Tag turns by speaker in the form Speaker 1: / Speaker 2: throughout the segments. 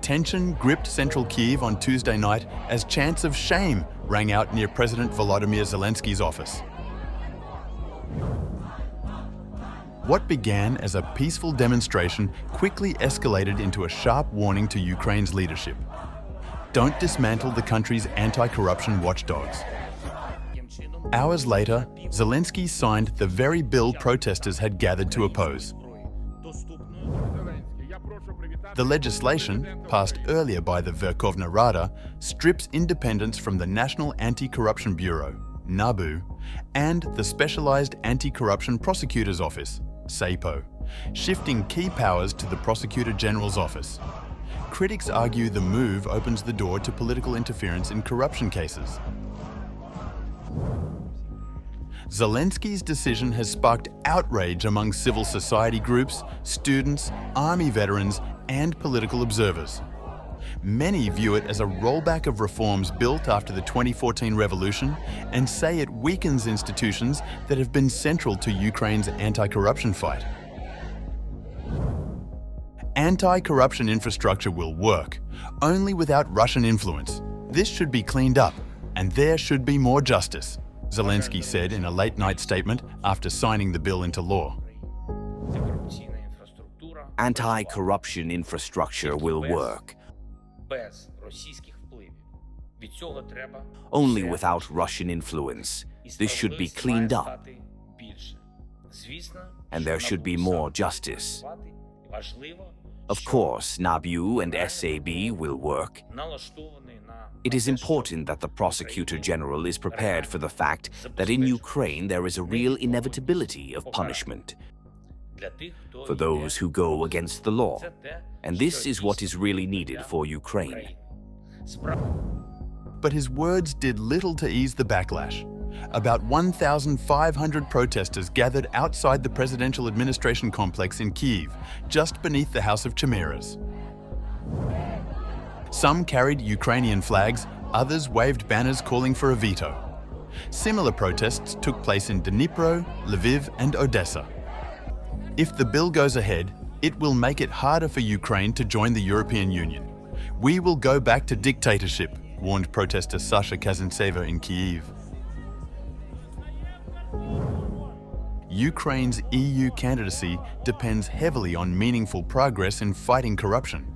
Speaker 1: Tension gripped central Kyiv on Tuesday night as chants of shame rang out near President Volodymyr Zelensky's office. What began as a peaceful demonstration quickly escalated into a sharp warning to Ukraine's leadership. Don't dismantle the country's anti-corruption watchdogs. Hours later, Zelensky signed the very bill protesters had gathered to oppose. The legislation, passed earlier by the Verkhovna Rada, strips independence from the National Anti-Corruption Bureau, NABU, and the Specialized Anti-Corruption Prosecutor's Office, SAPO, shifting key powers to the Prosecutor General's office. Critics argue the move opens the door to political interference in corruption cases. Zelensky's decision has sparked outrage among civil society groups, students, army veterans, and political observers. Many view it as a rollback of reforms built after the 2014 revolution and say it weakens institutions that have been central to Ukraine's anti-corruption fight. Anti-corruption infrastructure will work, only without Russian influence. This should be cleaned up, and there should be more justice, Zelensky said in a late-night statement after signing the bill into law.
Speaker 2: Anti-corruption infrastructure will work, only without Russian influence. This should be cleaned up, and there should be more justice. Of course, NABU and SAB will work. It is important that the Prosecutor General is prepared for the fact that in Ukraine there is a real inevitability of punishment for those who go against the law, and this is what is really needed for Ukraine.
Speaker 1: But his words did little to ease the backlash. About 1,500 protesters gathered outside the presidential administration complex in Kyiv, just beneath the House of Chimeras. Some carried Ukrainian flags, others waved banners calling for a veto. Similar protests took place in Dnipro, Lviv, and Odessa. If the bill goes ahead, it will make it harder for Ukraine to join the European Union. We will go back to dictatorship, warned protester Sasha Kazantseva in Kyiv. Ukraine's EU candidacy depends heavily on meaningful progress in fighting corruption.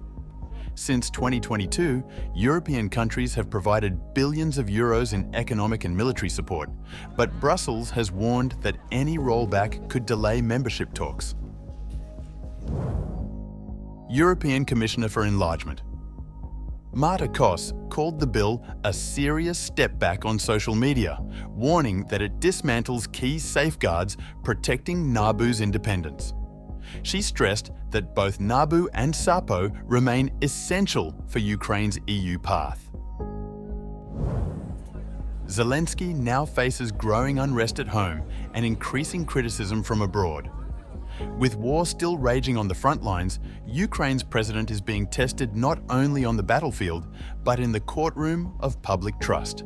Speaker 1: Since 2022, European countries have provided billions of euros in economic and military support, but Brussels has warned that any rollback could delay membership talks. European Commissioner for Enlargement Marta Kos called the bill a serious step back on social media, warning that it dismantles key safeguards protecting NABU's independence. She stressed that both NABU and SAPO remain essential for Ukraine's EU path. Zelensky now faces growing unrest at home and increasing criticism from abroad. With war still raging on the front lines, Ukraine's president is being tested not only on the battlefield, but in the courtroom of public trust.